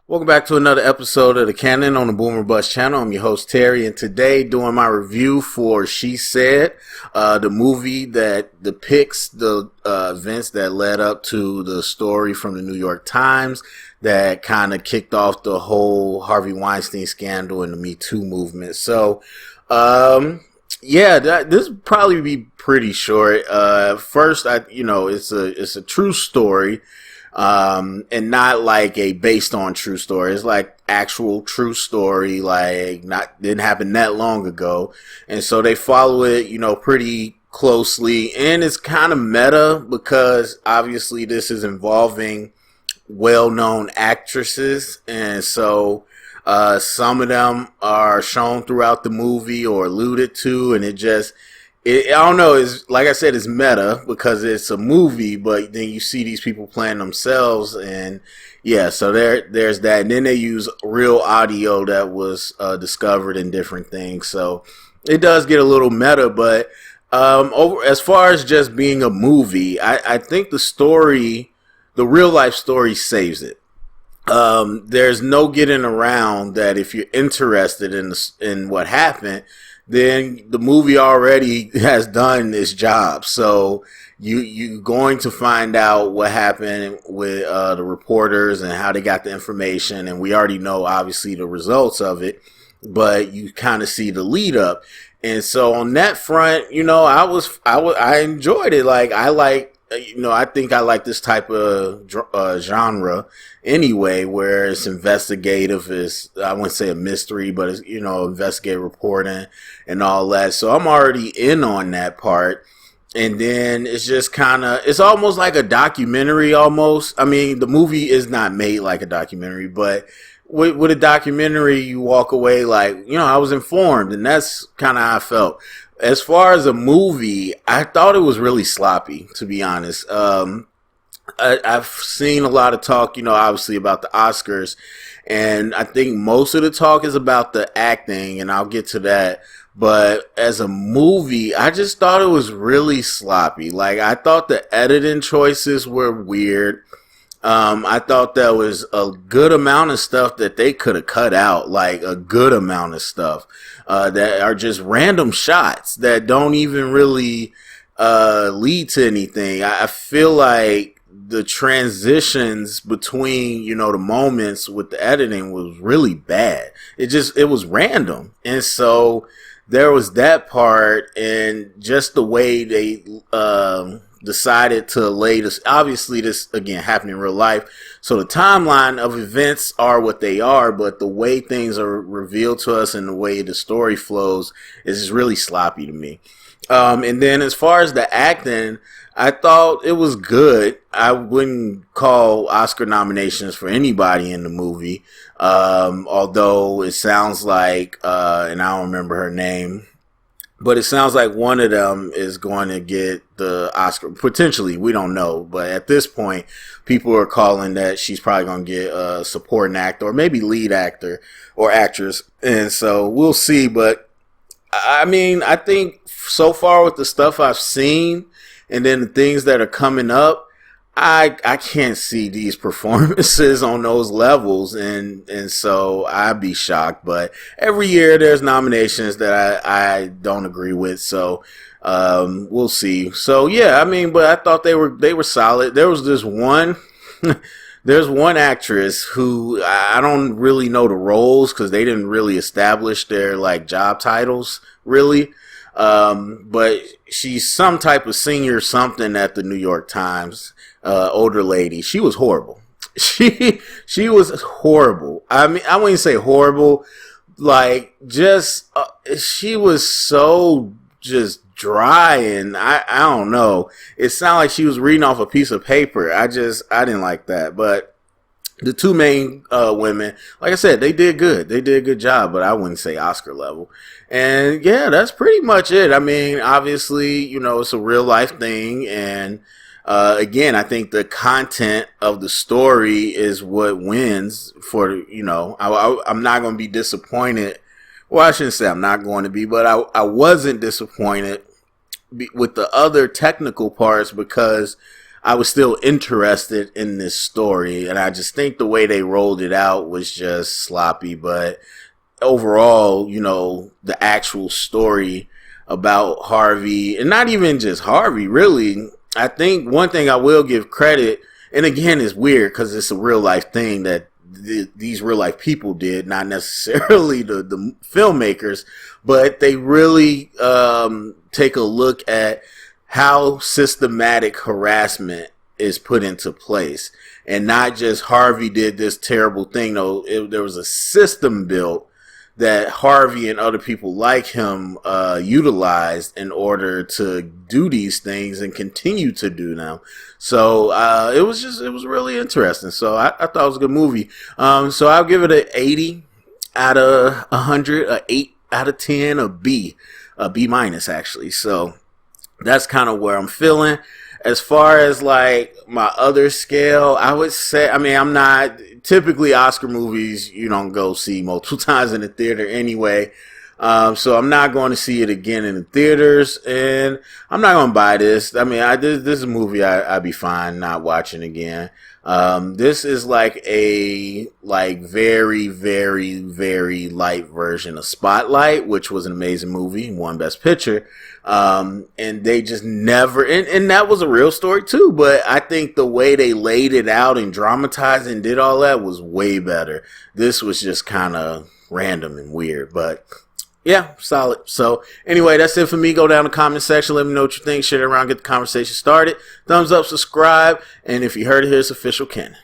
Welcome back to another episode of the Canon on the Boomer Bust channel. I'm your host Terry, and today doing my review for She Said, the movie that depicts the events that led up to the story from the New York Times that kind of kicked off the whole Harvey Weinstein scandal and the Me Too movement. So, this will probably be pretty short. First, it's a true story. And not like a based on true story. It's like actual true story, didn't happen that long ago. And so they follow it, pretty closely. And it's kind of meta because obviously this is involving well-known actresses. And so, some of them are shown throughout the movie or alluded to, and I don't know, it's like I said, it's meta because it's a movie, but then you see these people playing themselves, and yeah, so there's that. And then they use real audio that was discovered in different things, so it does get a little meta. But as far as just being a movie, I think the real life story saves it. There's no getting around that. If you're interested in what happened, then the movie already has done its job. So you're going to find out what happened with the reporters and how they got the information, and we already know obviously the results of it, but you kind of see the lead up. And so on that front, I enjoyed it. I think I like this type of genre anyway, where it's investigative. I wouldn't say a mystery, but it's, investigative reporting and all that. So I'm already in on that part. And then it's just it's almost like a documentary almost. I mean, the movie is not made like a documentary, but with a documentary, you walk away I was informed, and that's kind of how I felt. As far as a movie, I thought it was really sloppy, to be honest. I've seen a lot of talk, obviously about the Oscars, and I think most of the talk is about the acting, and I'll get to that. But as a movie, I just thought it was really sloppy. I thought the editing choices were weird. I thought there was a good amount of stuff that they could have cut out, a good amount of stuff that are just random shots that don't even really lead to anything. I feel like the transitions between, the moments with the editing was really bad. It was random. And so there was that part, and just the way they decided to lay this. Obviously, this again happened in real life, so the timeline of events are what they are, but the way things are revealed to us and the way the story flows is just really sloppy to me. And then as far as the acting, I thought it was good. I wouldn't call Oscar nominations for anybody in the movie, although it sounds like, and I don't remember her name, but it sounds like one of them is going to get the Oscar. Potentially, we don't know. But at this point, people are calling that she's probably going to get a supporting actor or maybe lead actor or actress. And so we'll see. But I mean, I think so far with the stuff I've seen and then the things that are coming up, I can't see these performances on those levels, and so I'd be shocked. But every year there's nominations that I don't agree with, so we'll see. So yeah, I mean, but I thought they were solid. There was this one there's one actress who I don't really know the roles because they didn't really establish their job titles really. But she's some type of senior something at the New York Times, older lady. She was horrible. She was horrible. I mean, I wouldn't say horrible, she was so just dry, and I don't know. It sounded like she was reading off a piece of paper. I didn't like that. But the two main women, like I said, they did good. They did a good job, but I wouldn't say Oscar level. And yeah, that's pretty much it. I mean, obviously, it's a real life thing. And again, I think the content of the story is what wins for, I'm not going to be disappointed. Well, I shouldn't say I'm not going to be, but I wasn't disappointed with the other technical parts because I was still interested in this story. And I just think the way they rolled it out was just sloppy. But overall, you know, the actual story about Harvey, and not even just Harvey, really, I think one thing I will give credit, and again, it's weird because it's a real life thing that these real life people did, not necessarily the filmmakers, but they really take a look at how systematic harassment is put into place. And not just Harvey did this terrible thing, though. There was a system built that Harvey and other people like him utilized in order to do these things and continue to do them. So it was really interesting. So I thought it was a good movie. So I'll give it an 80 out of 100, a 8 out of 10, a B minus actually. So that's kind of where I'm feeling. As far as like my other scale, I would say, I mean, I'm not typically Oscar movies, you don't go see multiple times in the theater anyway. So I'm not going to see it again in the theaters, and I'm not going to buy this. I mean, this is a movie I'd be fine not watching again. This is like a very, very, very light version of Spotlight, which was an amazing movie, won Best Picture. And they just never, and that was a real story too, but I think the way they laid it out and dramatized and did all that was way better. This was just kind of random and weird, but yeah, solid. So anyway, that's it for me. Go down to the comment section. Let me know what you think. Share it around. Get the conversation started. Thumbs up, subscribe. And if you heard it here, it's official Canon.